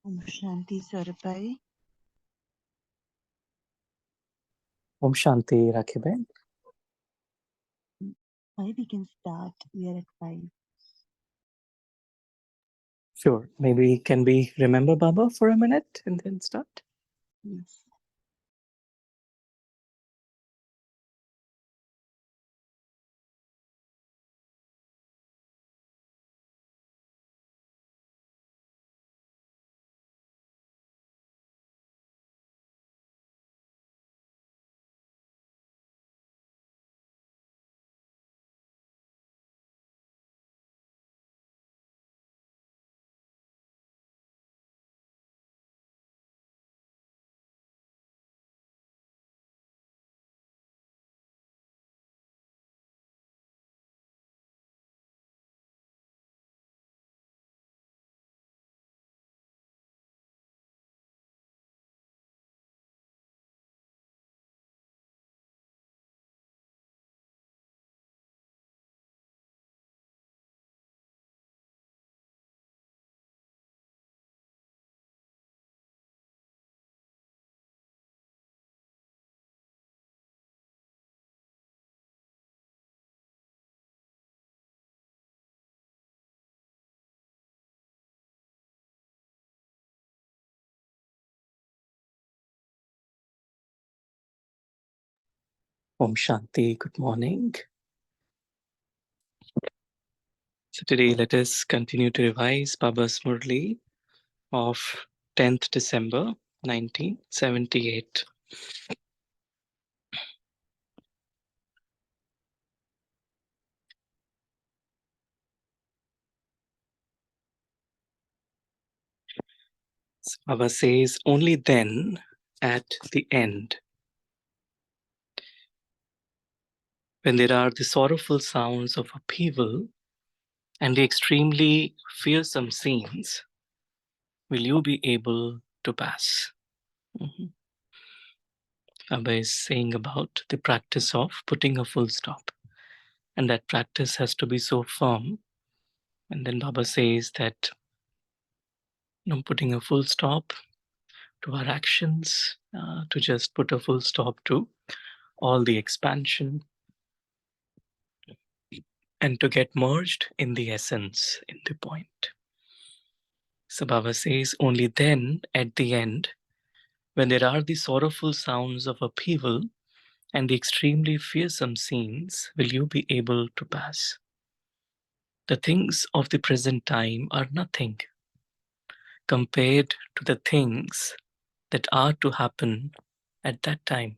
Om Shanti Sarbai. Om Shanti Rakhiben. We can start. We are at 5. Sure. Maybe can we remember Baba for a minute and then start? Yes. Om Shanti. Good morning. So today let us continue to revise Baba's Murli of 10th December 1978. So Baba says, only then at the end, when there are the sorrowful sounds of upheaval and the extremely fearsome scenes, will you be able to pass? Baba is saying about the practice of putting a full stop. And that practice has to be so firm. And then Baba says that putting a full stop to our actions, to just put a full stop to all the expansion, and to get merged in the essence, in the point. So Baba says, only then, at the end, when there are the sorrowful sounds of upheaval and the extremely fearsome scenes, will you be able to pass. The things of the present time are nothing compared to the things that are to happen at that time.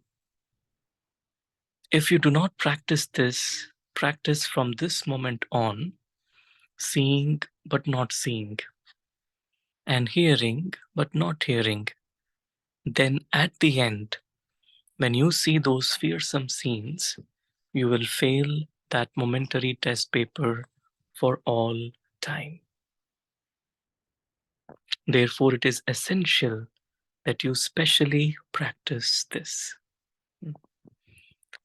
If you do not practice this, practice from this moment on, seeing but not seeing, and hearing but not hearing, then at the end, when you see those fearsome scenes, you will fail that momentary test paper for all time. Therefore, it is essential that you specially practice this.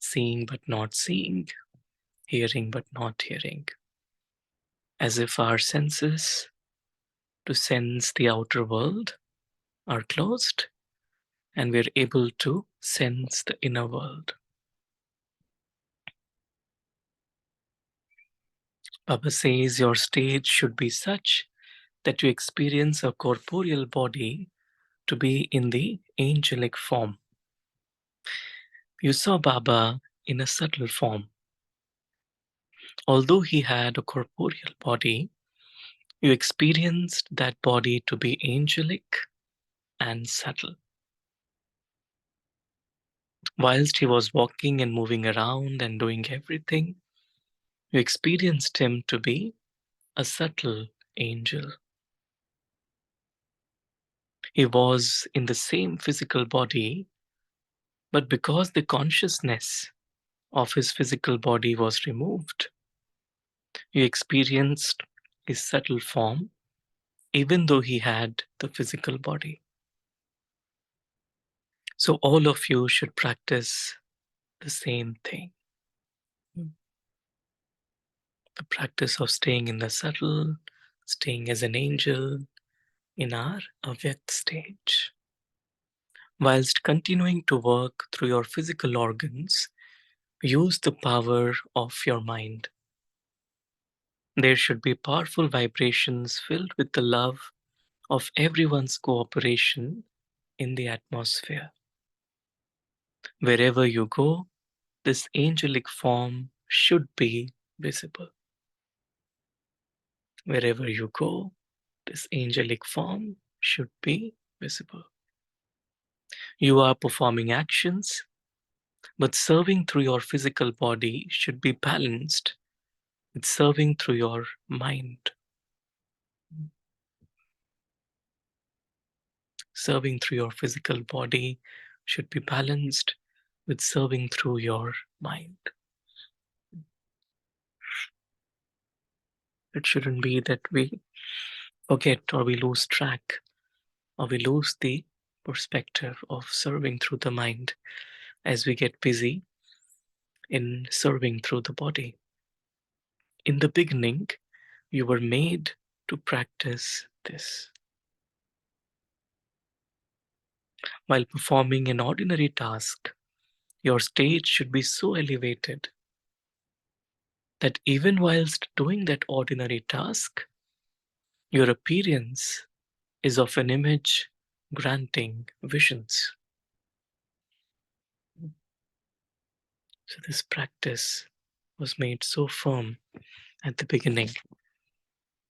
Seeing but not seeing, hearing but not hearing. As if our senses to sense the outer world are closed and we're able to sense the inner world. Baba says your state should be such that you experience a corporeal body to be in the angelic form. You saw Baba in a subtle form. Although he had a corporeal body, you experienced that body to be angelic and subtle. Whilst he was walking and moving around and doing everything, you experienced him to be a subtle angel. He was in the same physical body, but because the consciousness of his physical body was removed, you experienced his subtle form, even though he had the physical body. So all of you should practice the same thing. The practice of staying in the subtle, staying as an angel, in our avyakt stage. Whilst continuing to work through your physical organs, use the power of your mind. There should be powerful vibrations filled with the love of everyone's cooperation in the atmosphere. Wherever you go, this angelic form should be visible. Wherever you go, this angelic form should be visible. You are performing actions, but serving through your physical body should be balanced with serving through your mind. Serving through your physical body should be balanced with serving through your mind. It shouldn't be that we forget or we lose track or we lose the perspective of serving through the mind as we get busy in serving through the body. In the beginning, you were made to practice this. While performing an ordinary task, your state should be so elevated that even whilst doing that ordinary task, your appearance is of an image granting visions. So this practice was made so firm at the beginning.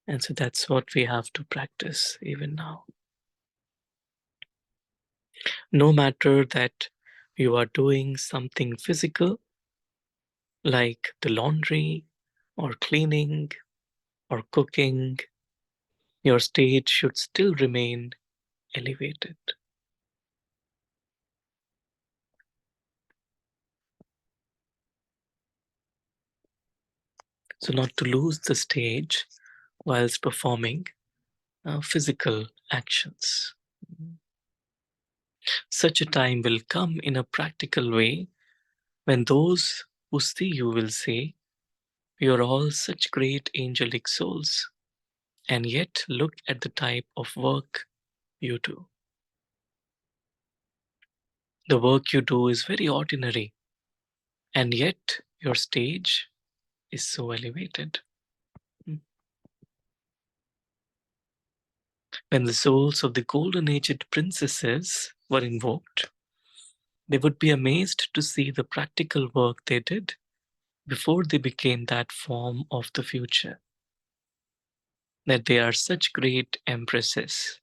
And so that's what we have to practice even now. No matter that you are doing something physical, like the laundry or cleaning or cooking, your state should still remain elevated. So not to lose the stage whilst performing physical actions. Such a time will come in a practical way when those who see you will say, "You are all such great angelic souls, and yet look at the type of work you do. The work you do is very ordinary, and yet your stage is so elevated." When the souls of the golden aged princesses were invoked, they would be amazed to see the practical work they did before they became that form of the future. That they are such great empresses,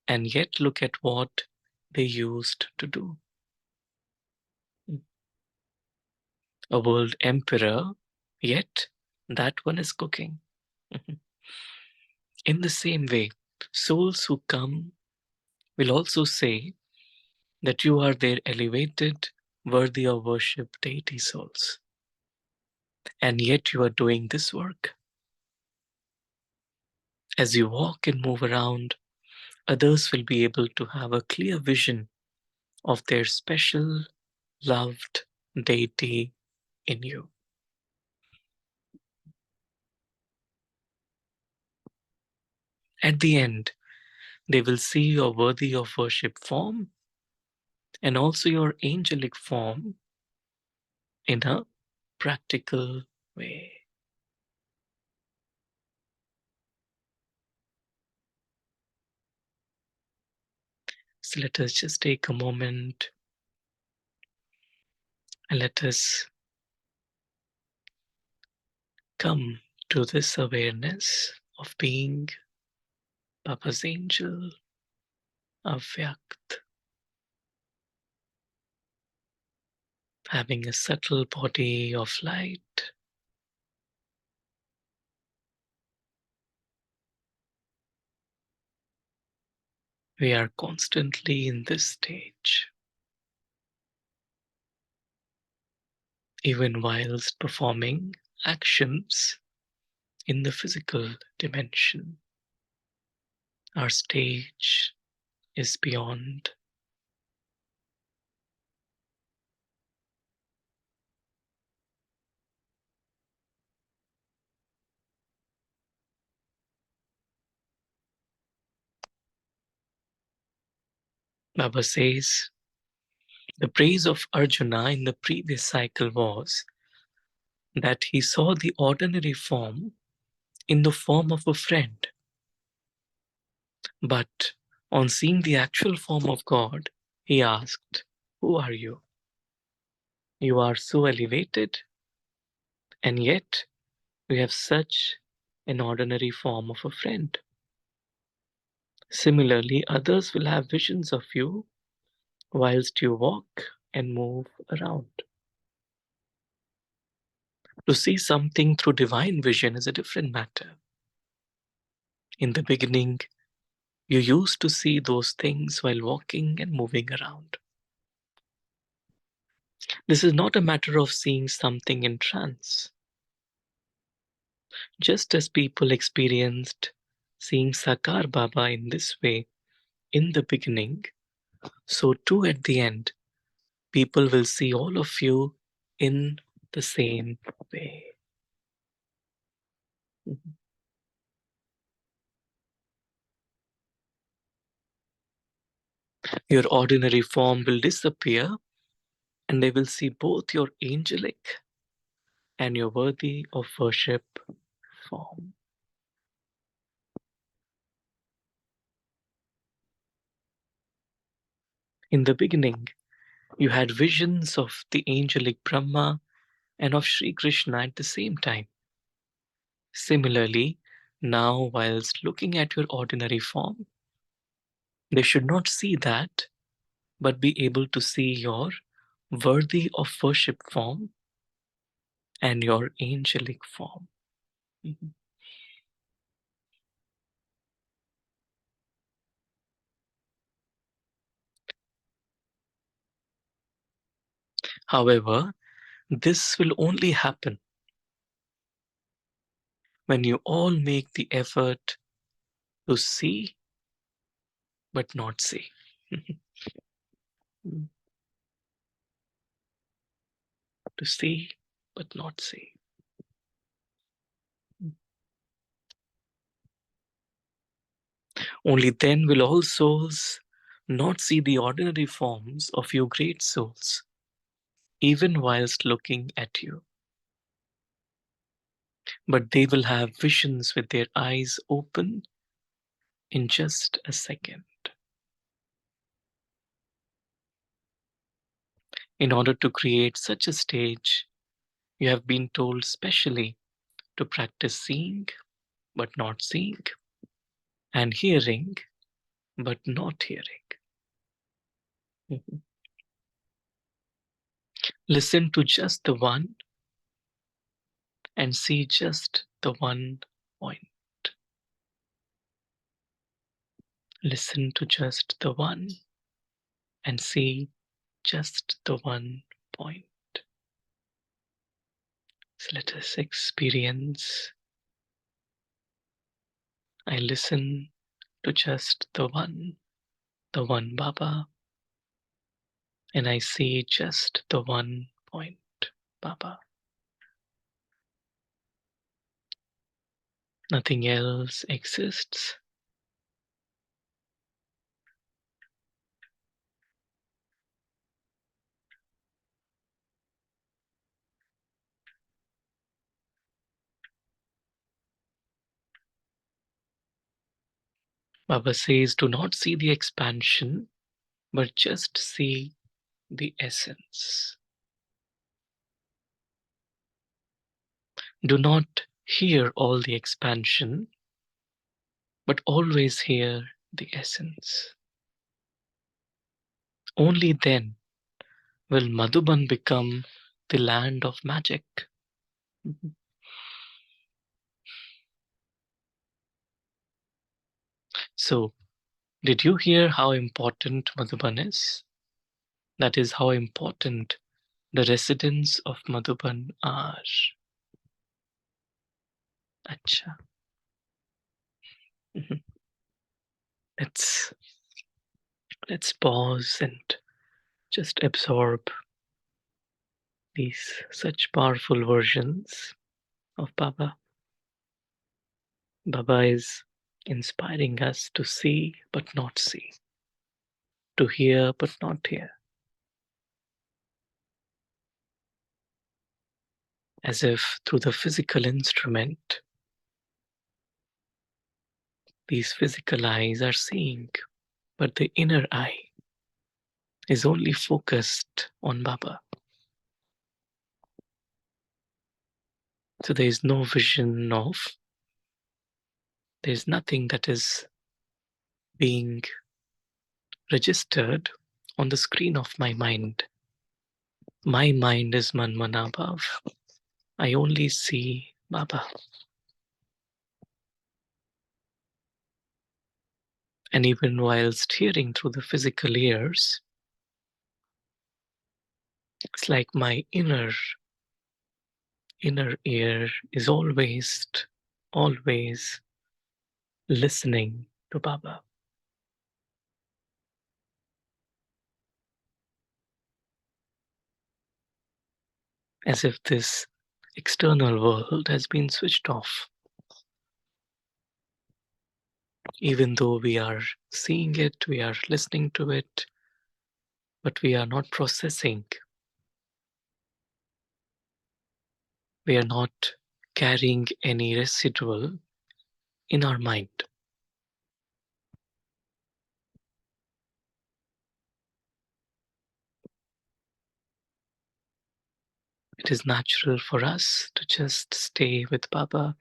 and yet look at what they used to do. A world emperor, yet that one is cooking. In the same way, souls who come will also say that you are their elevated, worthy of worship deity souls. And yet you are doing this work. As you walk and move around, others will be able to have a clear vision of their special, loved deity in you. At the end, they will see your worthy of worship form and also your angelic form in a practical way. So let us just take a moment and let us come to this awareness of being Papa's angel, Avyakt, having a subtle body of light. We are constantly in this stage, even whilst performing actions in the physical dimension. Our stage is beyond. Baba says, the praise of Arjuna in the previous cycle was that he saw the ordinary form in the form of a friend. But on seeing the actual form of God, he asked, who are you? You are so elevated, and yet you have such an ordinary form of a friend. Similarly, others will have visions of you whilst you walk and move around. To see something through divine vision is a different matter. In the beginning, you used to see those things while walking and moving around. This is not a matter of seeing something in trance. Just as people experienced seeing Sakar Baba in this way in the beginning, so too at the end, people will see all of you in the same way. Your ordinary form will disappear, and they will see both your angelic and your worthy of worship form. In the beginning, you had visions of the angelic Brahma and of Sri Krishna at the same time. Similarly, now, whilst looking at your ordinary form, they should not see that, but be able to see your worthy of worship form and your angelic form. Mhm. However, this will only happen when you all make the effort to see but not see. To see but not see. Only then will all souls not see the ordinary forms of your great souls, even whilst looking at you. But they will have visions with their eyes open in just a second. In order to create such a stage, you have been told specially to practice seeing but not seeing, and hearing but not hearing. Mhm. Listen to just the one and see just the one point. Listen to just the one and see just the one point. So let us experience. I listen to just the one Baba, and I see just the one point Baba. Nothing else exists. Baba says, do not see the expansion, but just see the essence. Do not hear all the expansion, but always hear the essence. Only then will Madhuban become the land of magic. Mhm. So, did you hear how important Madhuban is? That is how important the residents of Madhuban are. Acha. Mhm. Let's let's pause and just absorb these such powerful versions of Baba. Baba is inspiring us to see but not see. to hear but not hear, as if through the physical instrument, these physical eyes are seeing, but the inner eye is only focused on Baba. So there is no vision of, there is nothing that is being registered on the screen of my mind. My mind is Manmanabhav. I only see Baba. And even whilst hearing through the physical ears, it's like my inner ear is always listening to Baba. As if this external world has been switched off. Even though we are seeing it, we are listening to it, but we are not processing. We are not carrying any residual in our mind. It is natural for us to just stay with Baba,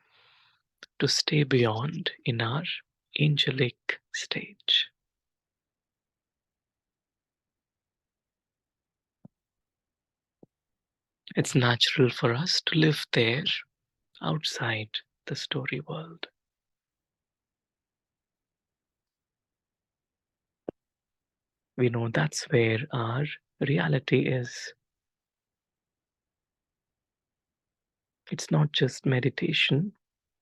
to stay beyond in our angelic stage. It's natural for us to live there outside the story world. We know that's where our reality is. It's not just meditation,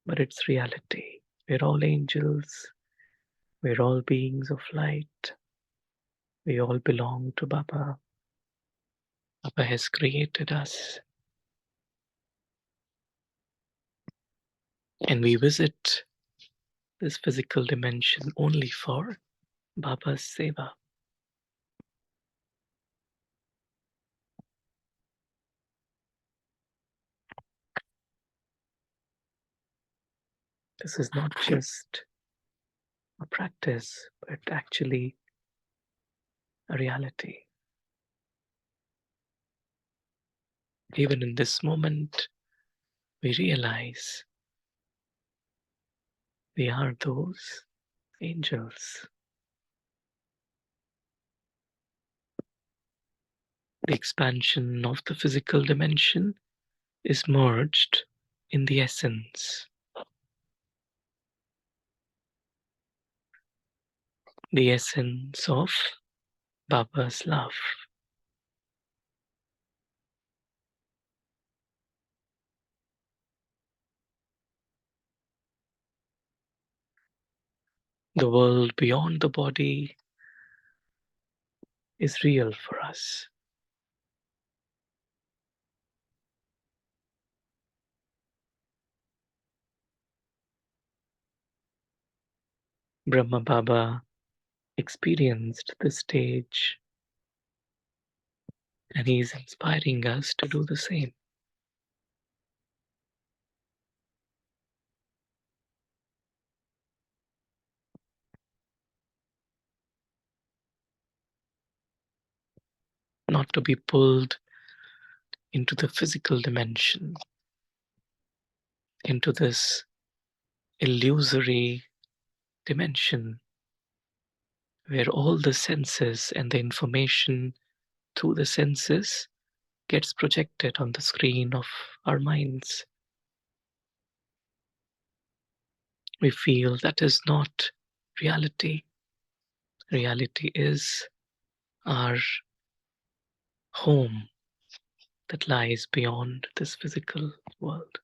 but it's reality. We're all angels. We're all beings of light. We all belong to Baba. Baba has created us. And we visit this physical dimension only for Baba's seva. This is not just a practice, but actually a reality. Even in this moment, we realize we are those angels. The expansion of the physical dimension is merged in the essence. The essence of Baba's love. The world beyond the body is real for us. Brahma Baba experienced this stage, and he is inspiring us to do the same. Not to be pulled into the physical dimension, into this illusory dimension where all the senses and the information through the senses gets projected on the screen of our minds. We feel that is not reality. Reality is our home that lies beyond this physical world.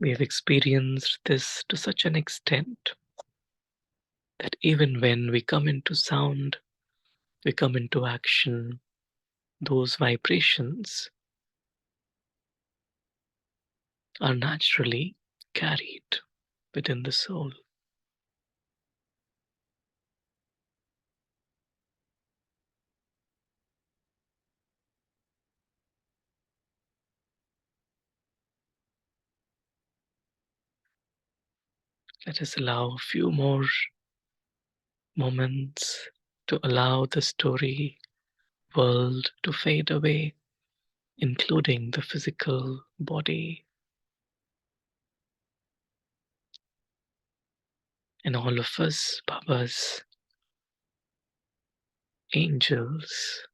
We have experienced this to such an extent that even when we come into sound, we come into action, those vibrations are naturally carried within the soul. Let us allow a few more moments to allow the story world to fade away, including the physical body. And all of us, Babas, angels,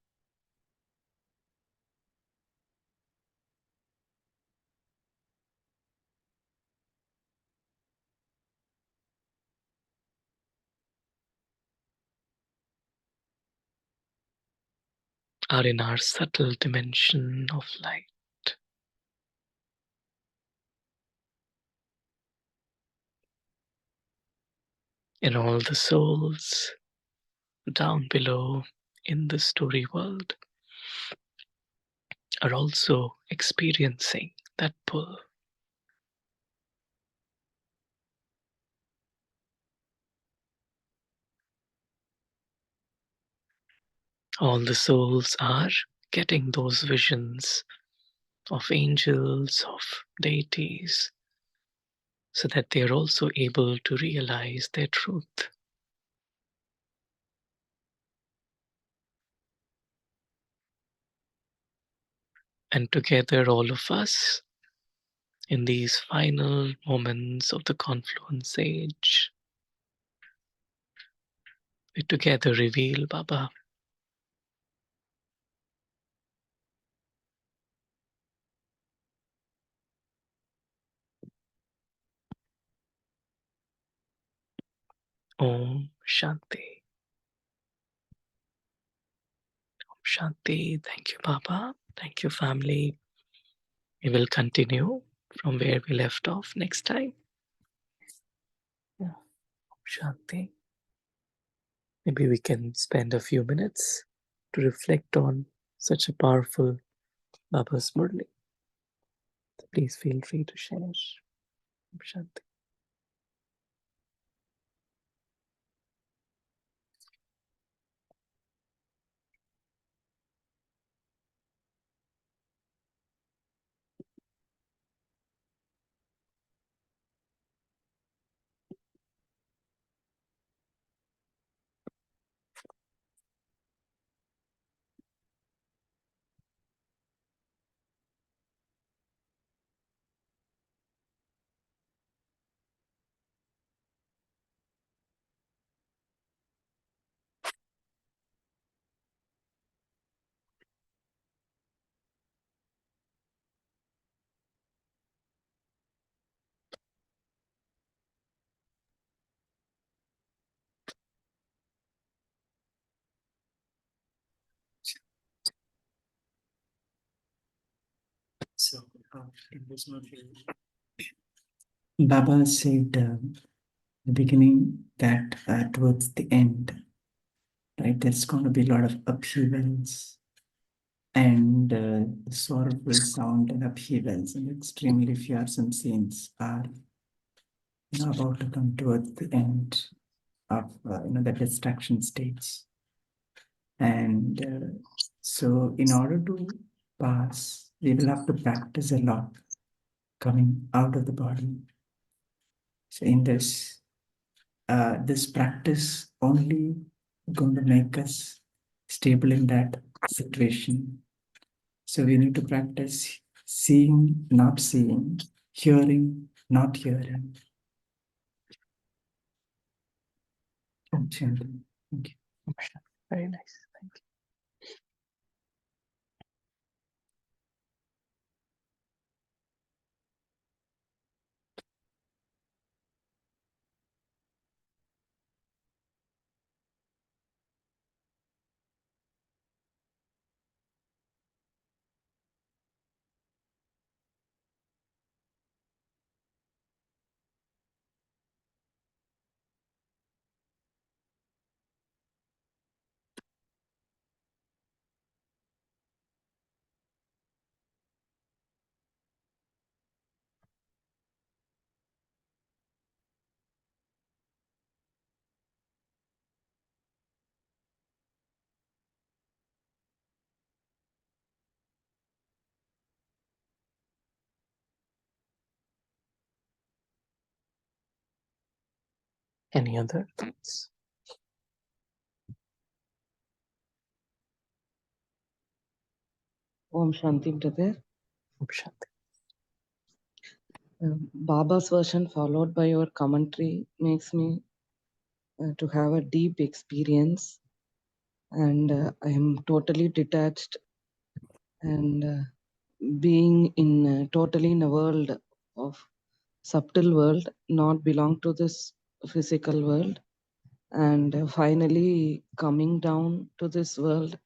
are in our subtle dimension of light. And all the souls down below in the story world are also experiencing that pull. All the souls are getting those visions of angels, of deities, so that they are also able to realize their truth. And together, all of us, in these final moments of the confluence age, we together reveal, Baba, Om Shanti. Om Shanti. Thank you, Baba. Thank you, family. We will continue from where we left off next time. Yeah. Om Shanti. Maybe we can spend a few minutes to reflect on such a powerful Baba's Murli. Please feel free to share. Om Shanti. So, in this movie, Baba said the beginning that towards the end, right, there's going to be a lot of upheavals and sorrowful sound and upheavals and extremely fearsome scenes are about to come towards the end of the distraction stage. And so in order to pass, we will have to practice a lot coming out of the body. So in this practice only going to make us stable in that situation. So we need to practice seeing, not seeing, hearing, not hearing. Thank you. Very nice. Thank you. Any other thoughts? Om Shanti, brother. Om Shanti. Baba's version followed by your commentary makes me to have a deep experience, and I am totally detached and being in totally in a world of subtle world, not belong to this physical world, and finally coming down to this world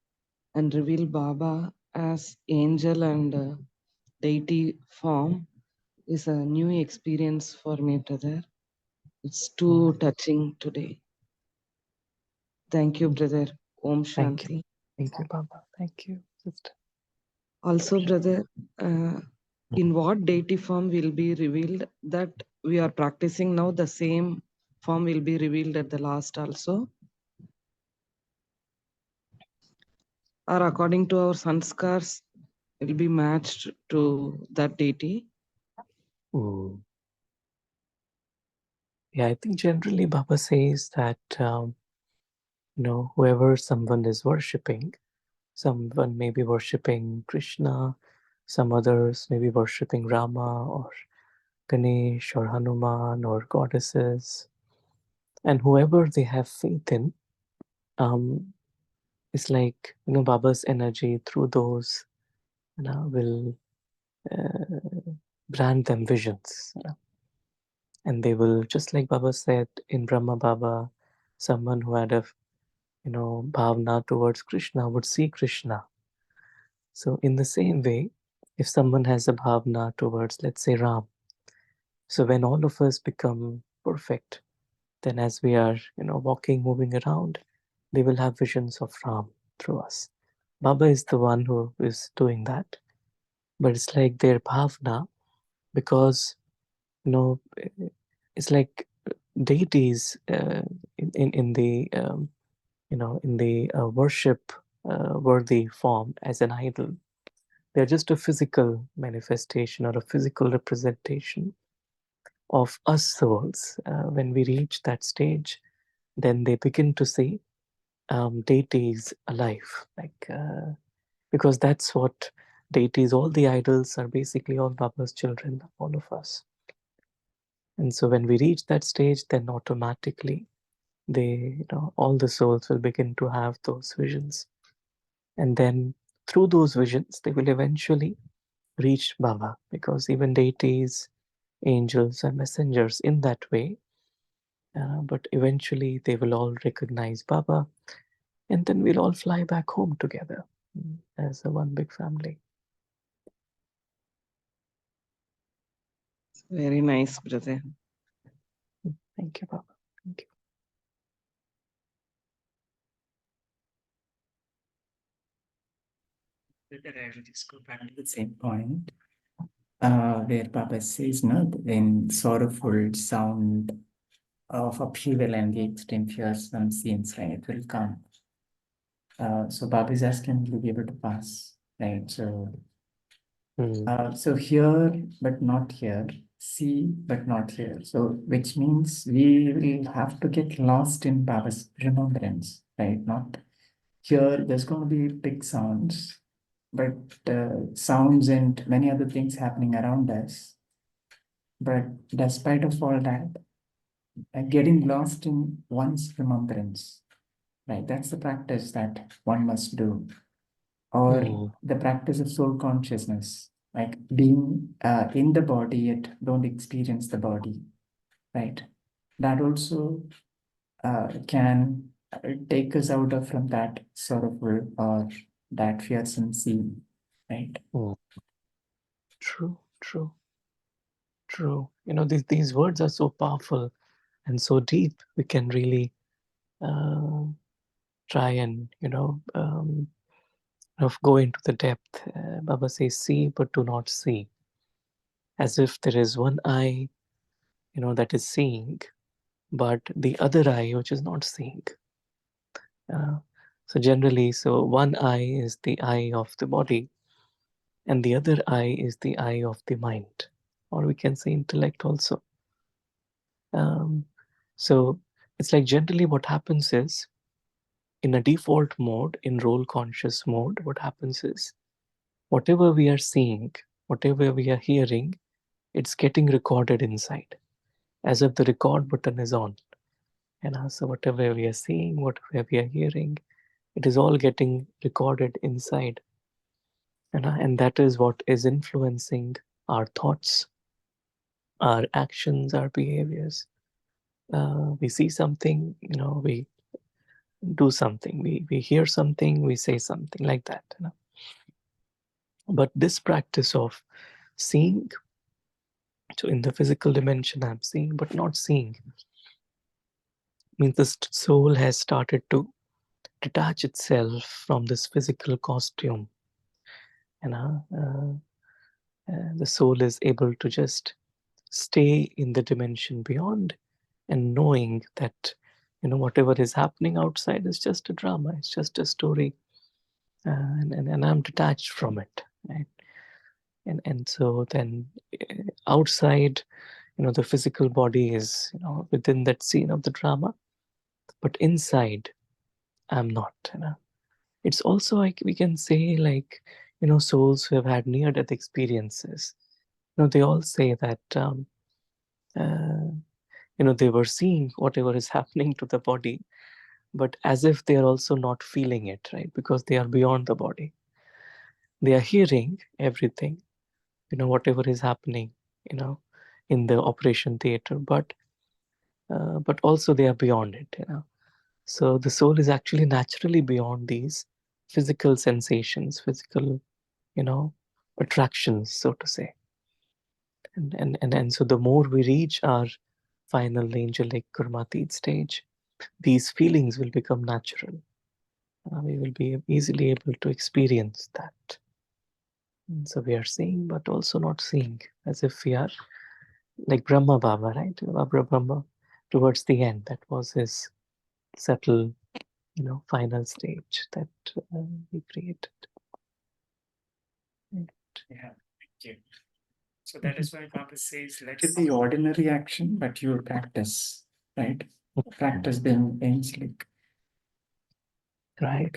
and reveal Baba as angel and deity form is a new experience for me, brother. It's too touching today. Thank you, brother. Om Thank you. Shanti. Thank you, Baba. Thank you, sister. Also, brother, in what deity form will be revealed that we are practicing now, the same form will be revealed at the last also? Or according to our sanskars, will be matched to that deity? Ooh. Yeah, I think generally Baba says that, whoever someone is worshipping, someone may be worshipping Krishna, some others may be worshipping Rama or Ganesh or Hanuman or goddesses. And whoever they have faith in, it's like, Baba's energy through those, will grant them visions. And they will, just like Baba said in Brahma Baba, someone who had a, bhavna towards Krishna would see Krishna. So in the same way, if someone has a bhavna towards, let's say, Ram, so when all of us become perfect, then as we are, walking, moving around, they will have visions of Ram through us. Baba is the one who is doing that. But it's like their bhavna, because, it's like deities in the, in the worship worthy form as an idol. They're just a physical manifestation or a physical representation of us souls. When we reach that stage, then they begin to see deities alive, like because that's what deities, all the idols are basically all Baba's children, all of us. And so when we reach that stage, then automatically they, all the souls will begin to have those visions. And then through those visions, they will eventually reach Baba, because even deities, angels, and messengers in that way. But eventually they will all recognize Baba, and then we'll all fly back home together as a one big family. Very nice, brother. Thank you, Baba. Thank you. I will just go back to the same point where Baba says, no, in sorrowful sound of upheaval and the extreme fears from scenes, right, it will come. So Baba is asking, will you be able to pass, right? So, so hear but not here, see but not here. So which means we will have to get lost in Baba's remembrance, right? Not here. There's going to be big sounds, but sounds and many other things happening around us. But despite of all that, getting lost in one's remembrance, right? That's the practice that one must do. Or the practice of soul consciousness, like being in the body yet don't experience the body, right? That also can take us out of from that sorrowful or that fearsome scene, right? True, true, true. These words are so powerful and so deep. We can really try and, go into the depth. Baba says, see but do not see. As if there is one eye, that is seeing, but the other eye which is not seeing. So generally, one eye is the eye of the body, and the other eye is the eye of the mind, or we can say intellect also. So It's like generally what happens is, in a default mode, in role conscious mode, what happens is, whatever we are seeing, whatever we are hearing, it's getting recorded inside, as if the record button is on. And so whatever we are seeing, whatever we are hearing, it is all getting recorded inside. And that is what is influencing our thoughts, our actions, our behaviors. We see something, we do something. We hear something, we say something, like that. But this practice of seeing, so in the physical dimension I'm seeing but not seeing, means the soul has started to detach itself from this physical costume. The soul is able to just stay in the dimension beyond, and knowing that whatever is happening outside is just a drama, it's just a story, and I'm detached from it, right? And so then outside, the physical body is within that scene of the drama, but inside I'm not. It's also like, we can say, like, souls who have had near-death experiences, they all say that they were seeing whatever is happening to the body, but as if they are also not feeling it, right? Because they are beyond the body. They are hearing everything, whatever is happening, in the operation theater, but also they are beyond it, So the soul is actually naturally beyond these physical sensations, physical, attractions, so to say. And so the more we reach our final angelic Kurmatit stage, these feelings will become natural. We will be easily able to experience that. And so we are seeing, but also not seeing, as if we are like Brahma Baba, right? Brahma, towards the end, that was his subtle, final stage that he created. Yeah, thank you. So that is why Baba says, let it be ordinary action, but you practice, right? Practice being angelic. Right.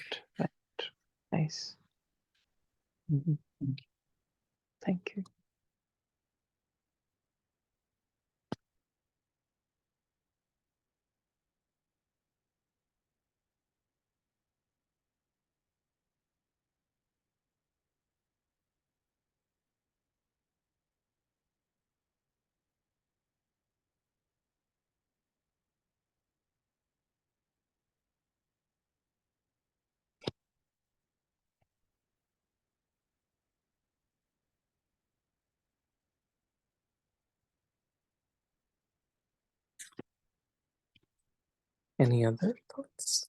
Nice. Mhm. Thank you. Any other thoughts?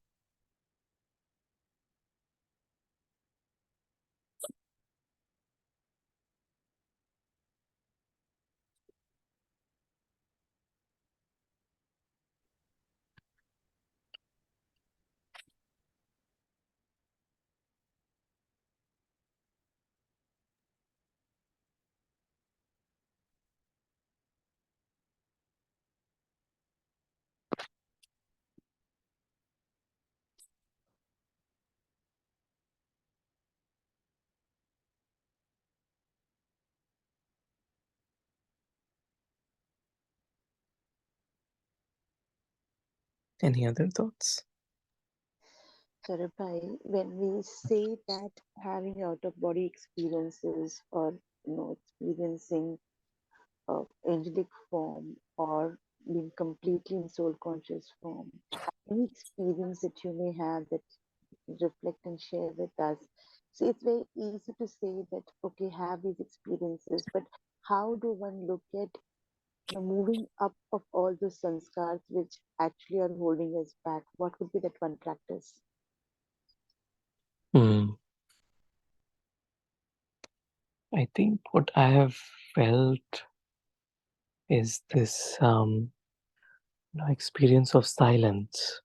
Any other thoughts? Sarabhai, when we say that having out of body experiences or experiencing angelic form or being completely in soul conscious form, any experience that you may have that reflect and share with us. So it's very easy to say that, okay, have these experiences, but how do one look at moving up of all those sanskars which actually are holding us back? What would be that one practice? I think what I have felt is this experience of silence.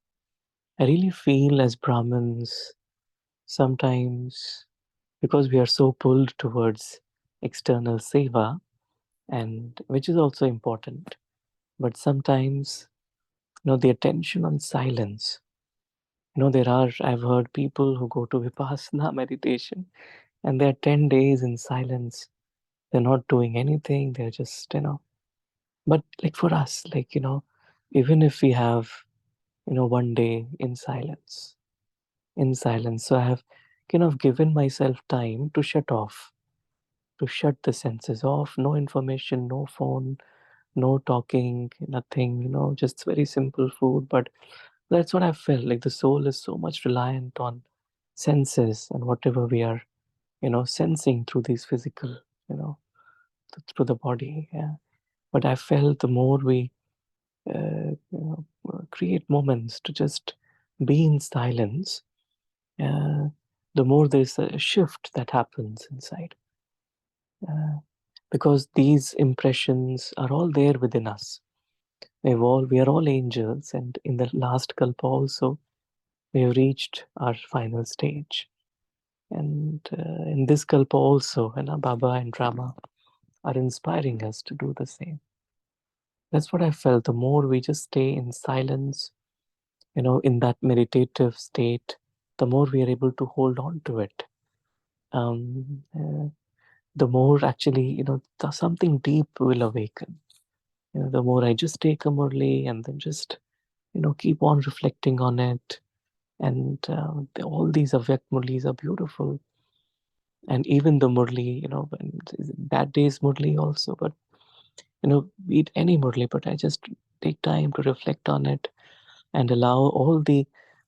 I really feel as Brahmins, sometimes, because we are so pulled towards external seva, and which is also important, but sometimes the attention on silence. I've heard people who go to Vipassana meditation and they're 10 days in silence. They're not doing anything. They're just, but like for us, even if we have, one day in silence, So I have kind of given myself time to shut off, to shut the senses off. No information, no phone, no talking, nothing, just very simple food. But that's what I felt like. The soul is so much reliant on senses and whatever we are, sensing through these physical, through the body. Yeah. But I felt the more we create moments to just be in silence, uh, the more there's a shift that happens inside. Because these impressions are all there within us. We are all angels, and in the last kalpa also, we have reached our final stage. And in this kalpa also, Baba and Rama are inspiring us to do the same. That's what I felt. The more we just stay in silence, in that meditative state, the more we are able to hold on to it. The more actually, something deep will awaken. The more I just take a Murli and then just, keep on reflecting on it. And all these Avyakt Murlis are beautiful. And even the Murli, that day's Murli also, but, be it any Murli, but I just take time to reflect on it and allow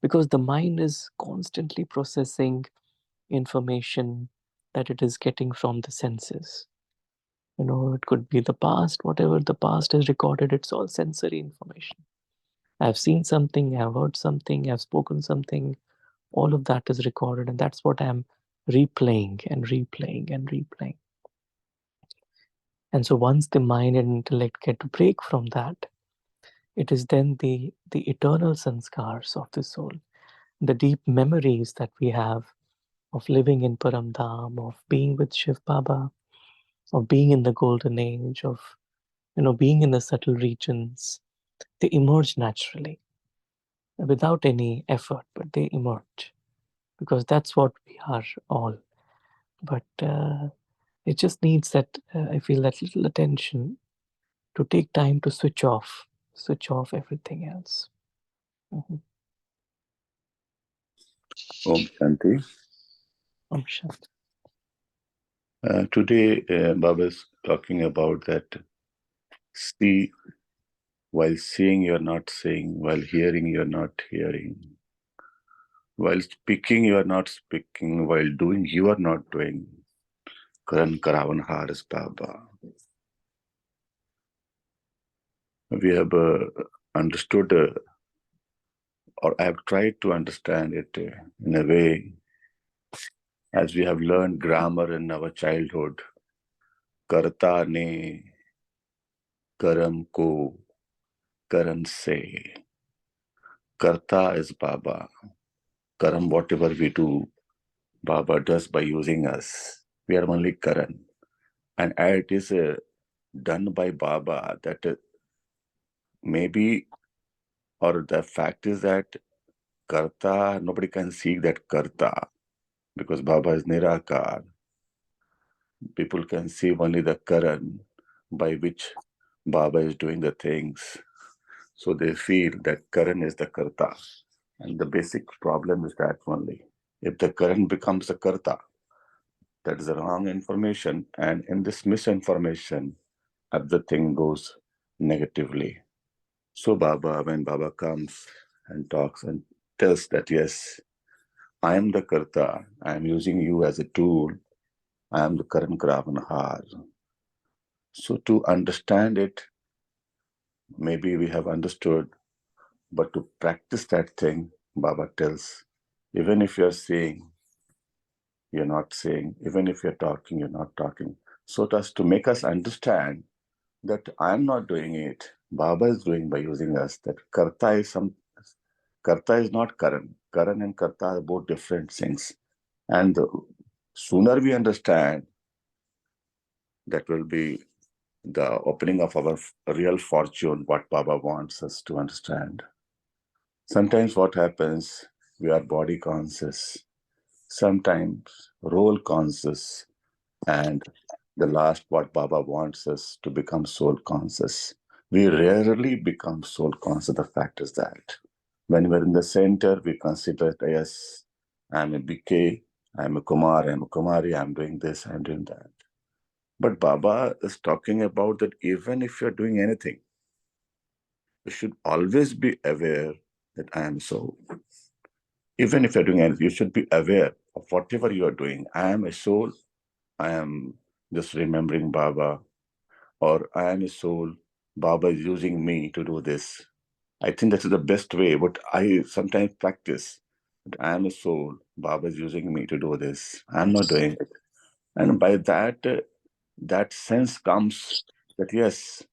because the mind is constantly processing information that it is getting from the senses. It could be the past, whatever the past is recorded, it's all sensory information. I've seen something, I've heard something, I've spoken something, all of that is recorded, and that's what I'm replaying and replaying and replaying. And so once the mind and intellect get to break from that, it is then the eternal sanskars of the soul, the deep memories that we have of living in Paramdham, of being with Shiv Baba, of being in the golden age, of being in the subtle regions. They emerge naturally, without any effort, but they emerge because that's what we are all. But it just needs that, I feel, that little attention to take time to switch off everything else. Mhm. Om Shanti. Om Shanti. Today, Baba is talking about that see, while seeing you're not seeing, while hearing you're not hearing, while speaking you are not speaking, while doing you are not doing. Karan Karavan Haris Baba. We have understood, or I have tried to understand it in a way as we have learned grammar in our childhood. Karta ne karam ko karan se. Karta is Baba. Karam, whatever we do, Baba does by using us. We are only Karan. And it is done by Baba that maybe, or the fact is that Karta, nobody can see that Karta because Baba is Nirakar. People can see only the Karan by which Baba is doing the things. So they feel that Karan is the Karta. And the basic problem is that only. If the Karan becomes a Karta, that is the wrong information. And in this misinformation, everything goes negatively. So Baba, when Baba comes and talks and tells that, yes, I am the Karta, I am using you as a tool, I am the Karan Kravanahar. So to understand it, maybe we have understood, but to practice that thing, Baba tells, even if you're seeing, you're not saying, even if you're talking, you're not talking. So as to make us understand that I'm not doing it, Baba is doing by using us, that Karta is not Karan. Karan and Karta are both different things. And the sooner we understand, that will be the opening of our real fortune, what Baba wants us to understand. Sometimes what happens, we are body conscious, sometimes role conscious, and the last, what Baba wants us to become soul conscious. We rarely become soul conscious. The fact is that when we're in the center, we consider, yes, I'm a BK, I'm a Kumar, I'm a Kumari, I'm doing this, I'm doing that. But Baba is talking about that even if you're doing anything, you should always be aware that I am soul. Even if you're doing anything, you should be aware of whatever you are doing. I am a soul. I am just remembering Baba, or I am a soul. Baba is using me to do this. I think that's the best way. But I sometimes practice. I am a soul. Baba is using me to do this. I'm not doing it. And by that, that sense comes that yes,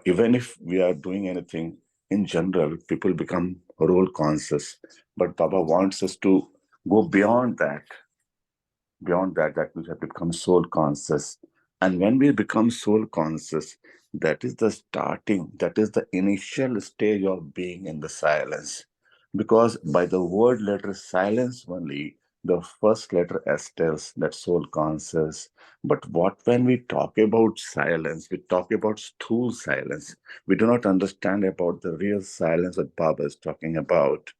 even if we are doing anything in general, people become role conscious. But Baba wants us to go beyond that. Beyond that, that we have to become soul conscious. And when we become soul conscious, that is the starting, that is the initial stage of being in the silence. Because by the word letter silence only, the first letter S tells that soul conscious. But what when we talk about silence, we talk about stool silence. We do not understand about the real silence that Baba is talking about.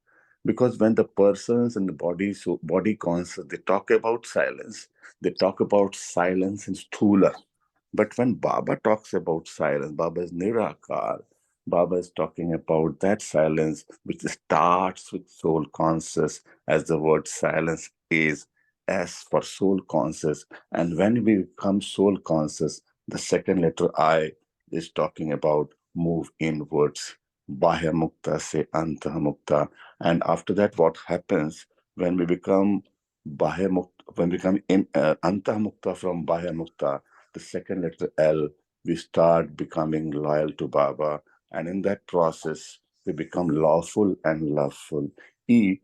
Because when the persons and the body, so body conscious, they talk about silence, they talk about silence in sthula. But when Baba talks about silence, Baba is Nirakar. Baba is talking about that silence which starts with soul conscious, as the word silence is S for soul conscious. And when we become soul conscious, the second letter I is talking about move inwards. Bahya mukta se anta mukta. And after that, what happens when we become Bahya mukta, when we become in anta mukta from Bahya mukta, the second letter L, we start becoming loyal to Baba. And in that process, we become lawful and loveful. E,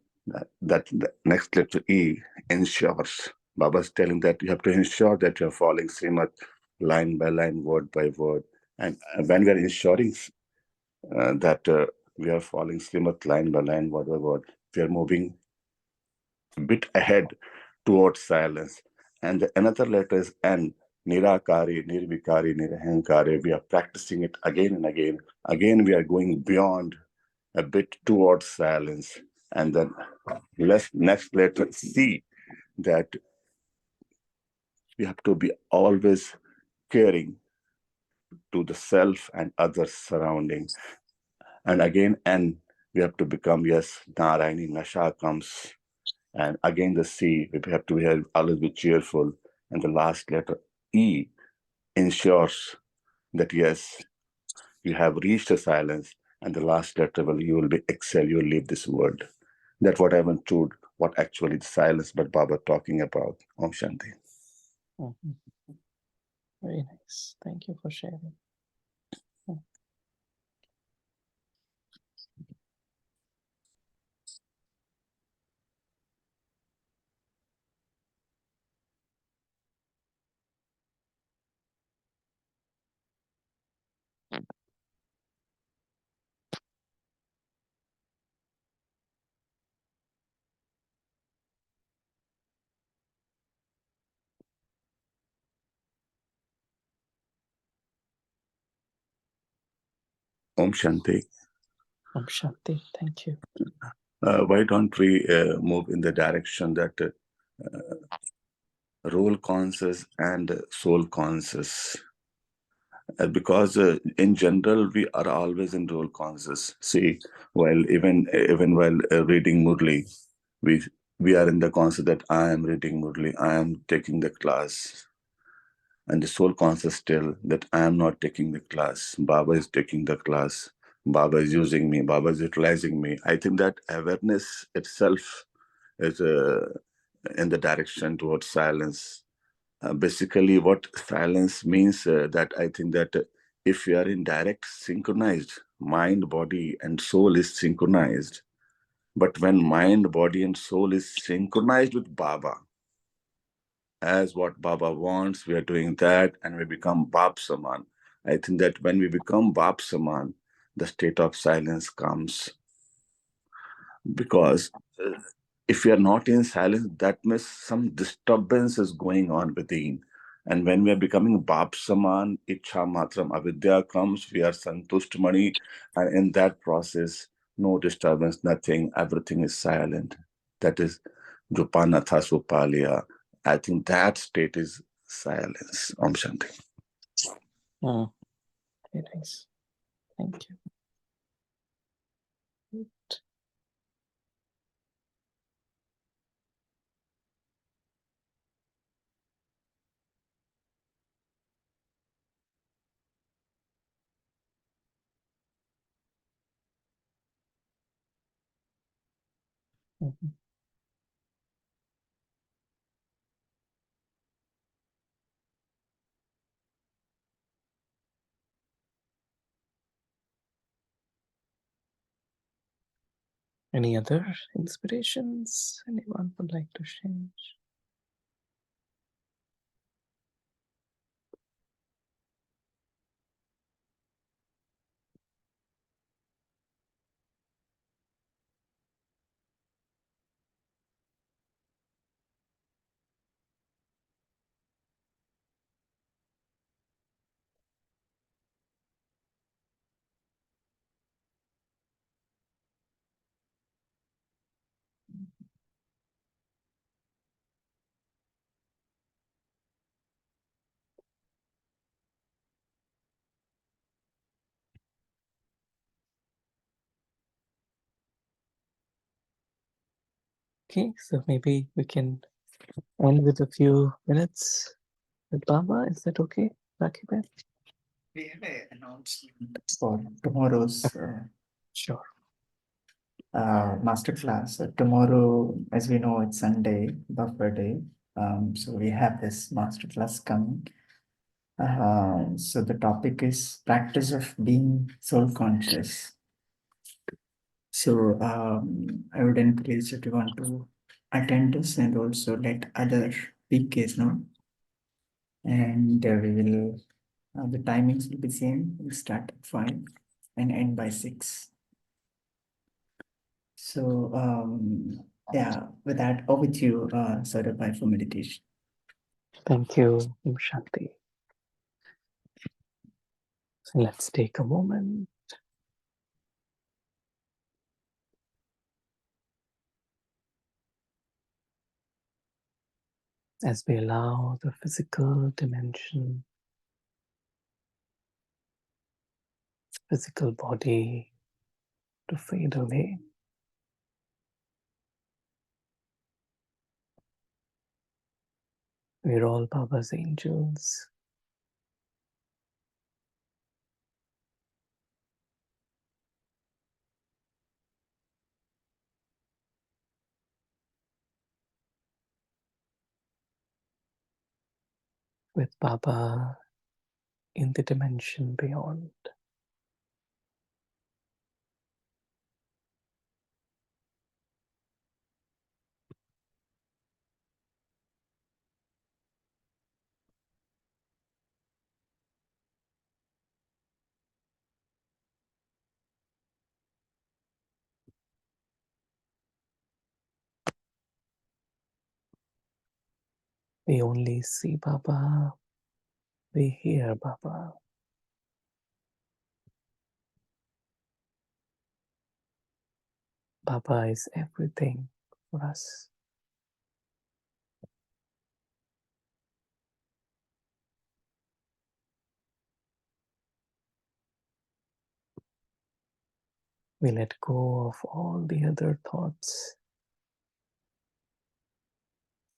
that next letter E ensures. Baba is telling that you have to ensure that you're following Srimad line by line, word by word. And when we are ensuring that we are following Srimad line by line, word by word, we are moving a bit ahead towards silence. And another letter is N, Nirakari, Nirvikari, Nirahankari. We are practicing it again and again. Again, we are going beyond a bit towards silence. And then next letter C, that we have to be always caring to the self and others surrounding. And again, N, we have to become, yes, Narayani, Nasha comes. And again, the C, we have to always be cheerful. And the last letter, E, ensures that, yes, you have reached a silence. And the last letter, well, you will be excel, you will leave this world. That's what I understood, what actually the silence but Baba talking about. Om Shanti. Mhm. Very nice. Thank you for sharing. Om Shanti. Om Shanti. Thank you. Why don't we move in the direction that role conscious and soul conscious? Because in general we are always in role conscious. See, while even while reading Murli, we we are in the concept that I am reading Murli, I am taking the class, and the soul conscious still that I am not taking the class. Baba is taking the class. Baba is using me. Baba is utilizing me. I think that awareness itself is in the direction towards silence. Basically, what silence means, that I think that if you are in direct synchronized, mind, body, and soul is synchronized. But when mind, body, and soul is synchronized with Baba, as what Baba wants, we are doing that, and we become Bab Saman. I think that when we become Bab Saman, the state of silence comes, because if we are not in silence, that means some disturbance is going on within. And when we are becoming Bab Saman, Ichha Matram Avidya comes, we are Santushta Mani, and in that process, no disturbance, nothing, everything is silent. That is Jupanatha Supalia. I think that state is silence. Om Shanti. Oh, very nice. Thank you. Good. Mhm. Any other inspirations anyone would like to share? Okay, so maybe we can end with a few minutes with Baba. Is that okay, Rakib? We have an announcement for tomorrow's Sure. masterclass. Tomorrow, as we know, it's Sunday, buffer day. So we have this masterclass coming. So the topic is practice of being soul conscious. So I would encourage everyone to attend this and also let other PKs know. And we will, the timings will be same. We'll start at 5 and end by 6. So yeah, with that, over to you, Saurabh, for meditation. Thank you, Om Shanti. So let's take a moment. As we allow the physical dimension, physical body to fade away. We're all Baba's angels. With Baba in the dimension beyond. We only see Baba, we hear Baba. Baba is everything for us. We let go of all the other thoughts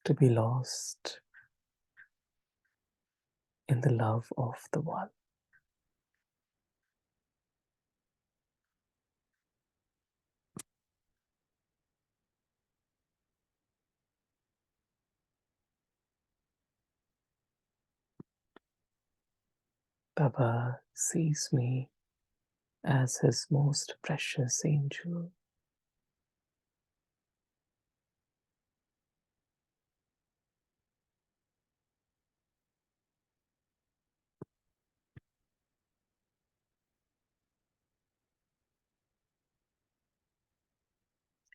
to be lost in the love of the one. Baba sees me as his most precious angel.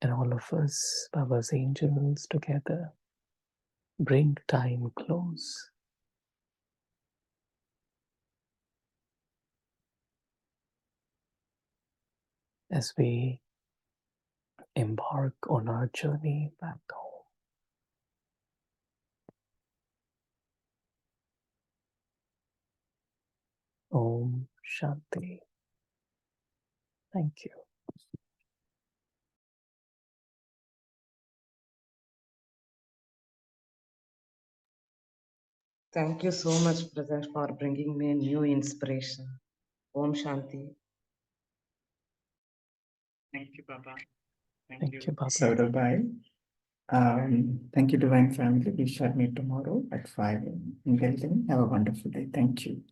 And all of us, Baba's angels, together bring time close. As we embark on our journey back home. Om Shanti. Thank you. Thank you so much, brother, for bringing me a new inspiration. Om Shanti. Thank you, Baba. Thank you, Baba. Saurabai. Thank you, Divine Family. We shall meet tomorrow at 5 a.m. Until then, have a wonderful day. Thank you.